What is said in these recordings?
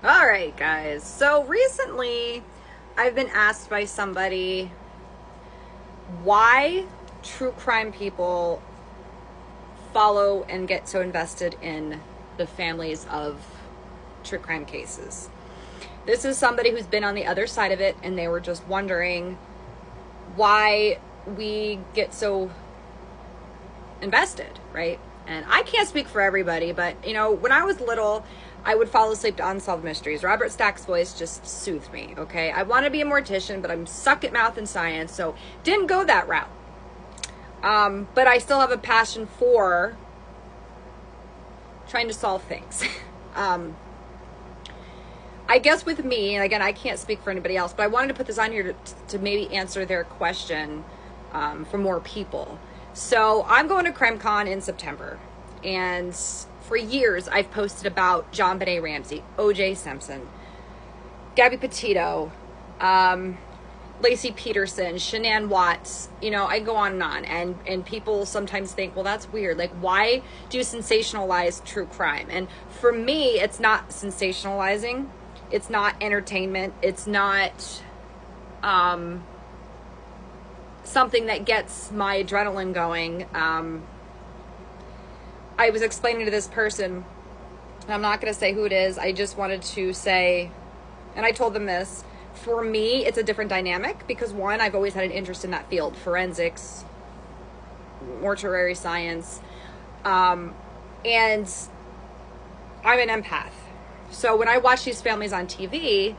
All right, guys. So recently, I've been asked by somebody why true crime people follow and get so invested in the families of true crime cases. This is somebody who's been on the other side of it, and they were just wondering why we get so invested, right? And I can't speak for everybody, but when I was little, I would fall asleep to unsolved mysteries. Robert Stack's voice just soothed me, okay? I want to be a mortician, but I'm stuck at math and science, so didn't go that route. But I still have a passion for trying to solve things. I guess with me, and again, I can't speak for anybody else, but I wanted to put this on here to maybe answer their question for more people. So I'm going to CrimeCon in September, and for years I've posted about John Benet Ramsey, O.J. Simpson, Gabby Petito, Lacey Peterson, Shanann Watts. I go on and on, and people sometimes think, well, that's weird. Like, why do you sensationalize true crime? And for me, it's not sensationalizing. It's not entertainment. It's not something that gets my adrenaline going. I was explaining to this person, and I'm not going to say who it is. I just wanted to say, and I told them this, for me, it's a different dynamic because one, I've always had an interest in that field, forensics, mortuary science, and I'm an empath. So when I watch these families on TV,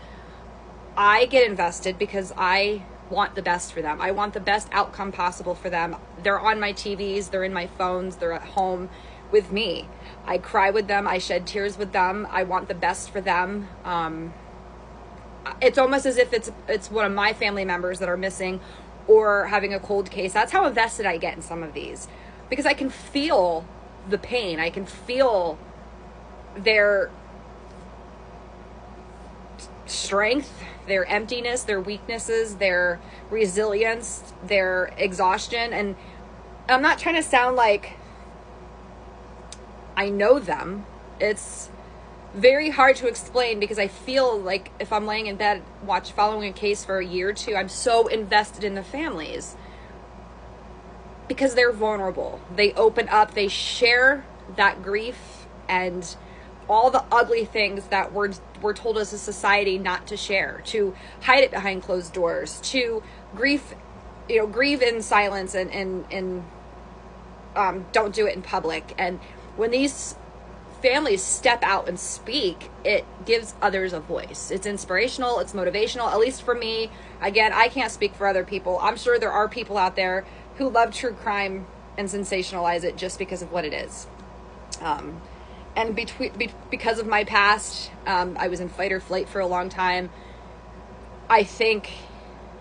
I get invested because I want the best for them. I want the best outcome possible for them. They're on my TVs, they're in my phones, they're at home with me. I cry with them, I shed tears with them. I want the best for them. It's almost as if it's one of my family members that are missing or having a cold case. That's how invested I get in some of these, because I can feel the pain. I can feel their strength, their emptiness, their weaknesses, their resilience, their exhaustion. And I'm not trying to sound like I know them. It's very hard to explain because I feel like if I'm laying in bed following a case for a year or two, I'm so invested in the families because they're vulnerable. They open up, they share that grief and all the ugly things that we're told as a society not to share, to hide it behind closed doors, to grieve in silence and don't do it in public. And when these families step out and speak, it gives others a voice. It's inspirational, it's motivational, at least for me. Again, I can't speak for other people. I'm sure there are people out there who love true crime and sensationalize it just because of what it is. And because of my past, I was in fight or flight for a long time. I think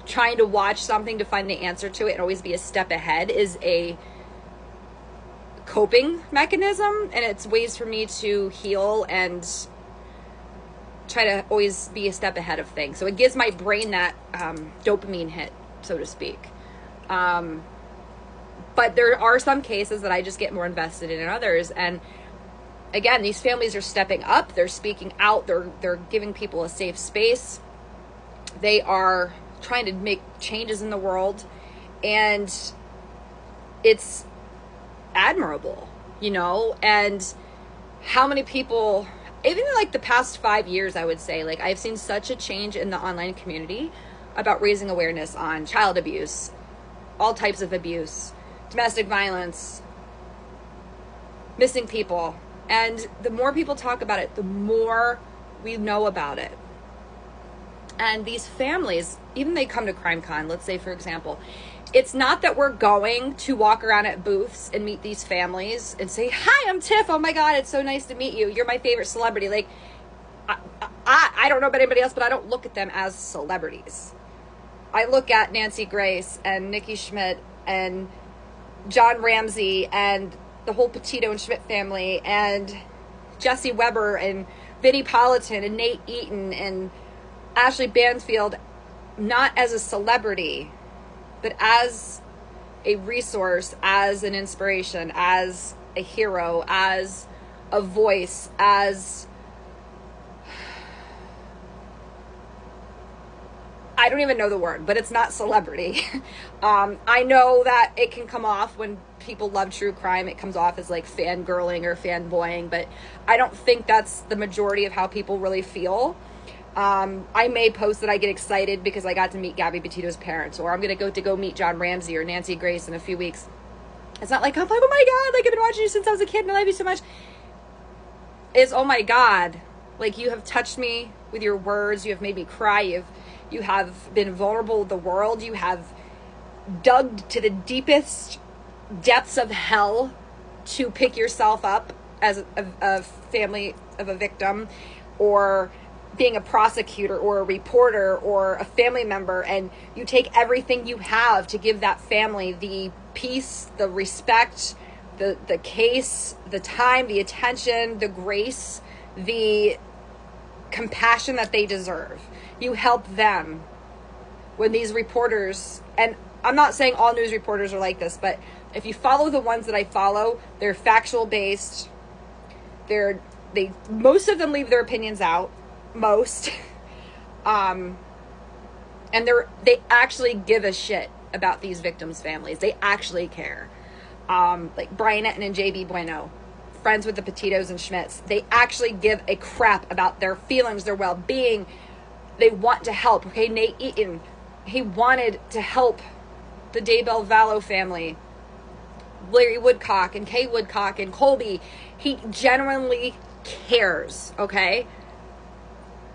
trying to watch something to find the answer to it and always be a step ahead is a coping mechanism, and it's ways for me to heal and try to always be a step ahead of things. So it gives my brain that dopamine hit, so to speak. But there are some cases that I just get more invested in than others. And again, these families are stepping up, they're speaking out, they're giving people a safe space. They are trying to make changes in the world, and it's admirable, and how many people, even in like the past 5 years, I would say, like, I've seen such a change in the online community about raising awareness on child abuse, all types of abuse, domestic violence, missing people. And the more people talk about it, the more we know about it. And these families, even they come to CrimeCon, let's say, for example, it's not that we're going to walk around at booths and meet these families and say, hi, I'm Tiff. Oh my God, it's so nice to meet you. You're my favorite celebrity. Like, I don't know about anybody else, but I don't look at them as celebrities. I look at Nancy Grace and Nikki Schmidt and John Ramsey and the whole Petito and Schmidt family and Jesse Weber and Vinnie Politan and Nate Eaton and Ashley Banfield, not as a celebrity, but as a resource, as an inspiration, as a hero, as a voice, as I don't even know the word, but it's not celebrity. I know that it can come off when people love true crime, it comes off as like fangirling or fanboying, but I don't think that's the majority of how people really feel. I may post that I get excited because I got to meet Gabby Petito's parents, or I'm going to go meet John Ramsey or Nancy Grace in a few weeks. It's not like, I'm like, oh my God, like I've been watching you since I was a kid and I love you so much. It's, oh my God, like you have touched me with your words. You have made me cry. You have been vulnerable with the world. You have dug to the deepest depths of hell to pick yourself up as a family of a victim, or being a prosecutor or a reporter or a family member, and you take everything you have to give that family the peace, the respect, the case, the time, the attention, the grace, the compassion that they deserve. You help them when these reporters, and I'm not saying all news reporters are like this, but if you follow the ones that I follow, they're factual based. Most of them leave their opinions out. Most. And they actually give a shit about these victims' families. They actually care. Like Brian Etten and JB Bueno, friends with the Petitos and Schmitz. They actually give a crap about their feelings, their well-being. They want to help. Okay, Nate Eaton, he wanted to help the Daybell Vallow family. Larry Woodcock and Kay Woodcock and Colby. He genuinely cares, okay?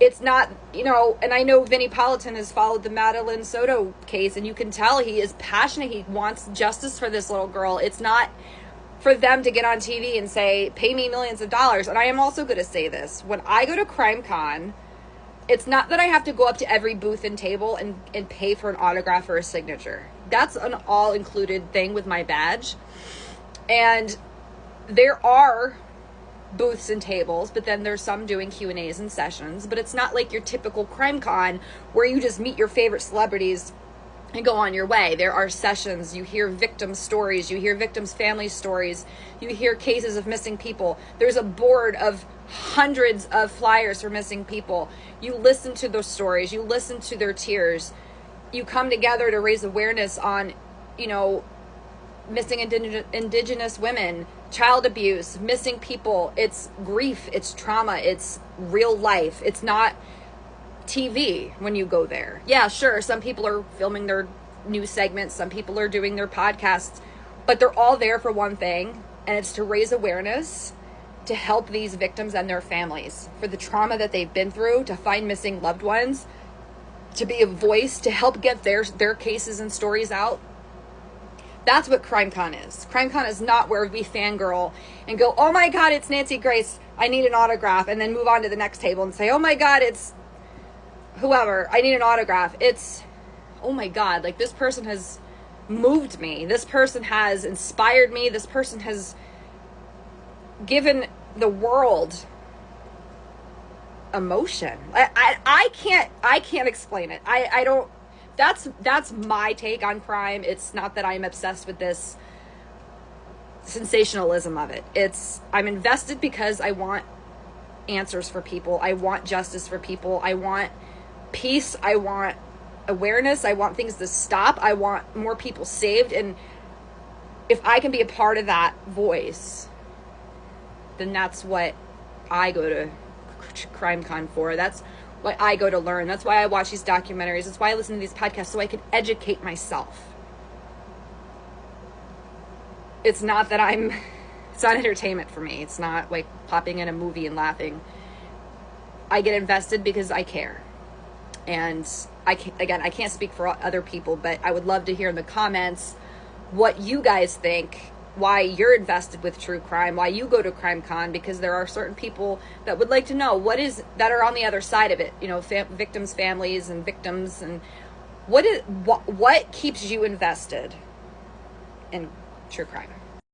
It's not, and I know Vinnie Politan has followed the Madeline Soto case, and you can tell he is passionate. He wants justice for this little girl. It's not for them to get on TV and say, pay me millions of dollars. And I am also going to say this. When I go to CrimeCon, it's not that I have to go up to every booth and table and pay for an autograph or a signature. That's an all-included thing with my badge. And there are booths and tables, but then there's some doing Q&As and sessions, but it's not like your typical crime con where you just meet your favorite celebrities and go on your way. There are sessions. You hear victim stories. You hear victims' family stories. You hear cases of missing people. There's a board of hundreds of flyers for missing people. You listen to those stories. You listen to their tears. You come together to raise awareness on, missing indigenous women, child abuse, missing people. It's grief, it's trauma, it's real life. It's not TV when you go there. Yeah, sure, some people are filming their news segments, some people are doing their podcasts, but they're all there for one thing, and it's to raise awareness, to help these victims and their families for the trauma that they've been through, to find missing loved ones, to be a voice, to help get their cases and stories out. That's what CrimeCon is. CrimeCon is not where we fangirl and go, oh my God, it's Nancy Grace, I need an autograph, and then move on to the next table and say, oh my God, it's whoever, I need an autograph. It's, oh my God, like this person has moved me. This person has inspired me. This person has given the world emotion. I can't explain it. I don't. That's my take on crime. It's not that I'm obsessed with this sensationalism of it. I'm invested because I want answers for people. I want justice for people. I want peace. I want awareness. I want things to stop. I want more people saved. And if I can be a part of that voice, then that's what I go to CrimeCon for. That's what I go to learn. That's why I watch these documentaries. That's why I listen to these podcasts, so I can educate myself. It's not that it's not entertainment for me. It's not like popping in a movie and laughing. I get invested because I care. And I can't speak for other people, but I would love to hear in the comments what you guys think, why you're invested with true crime, why you go to CrimeCon, because there are certain people that would like to know that are on the other side of it, victims' families and victims, and what keeps you invested in true crime.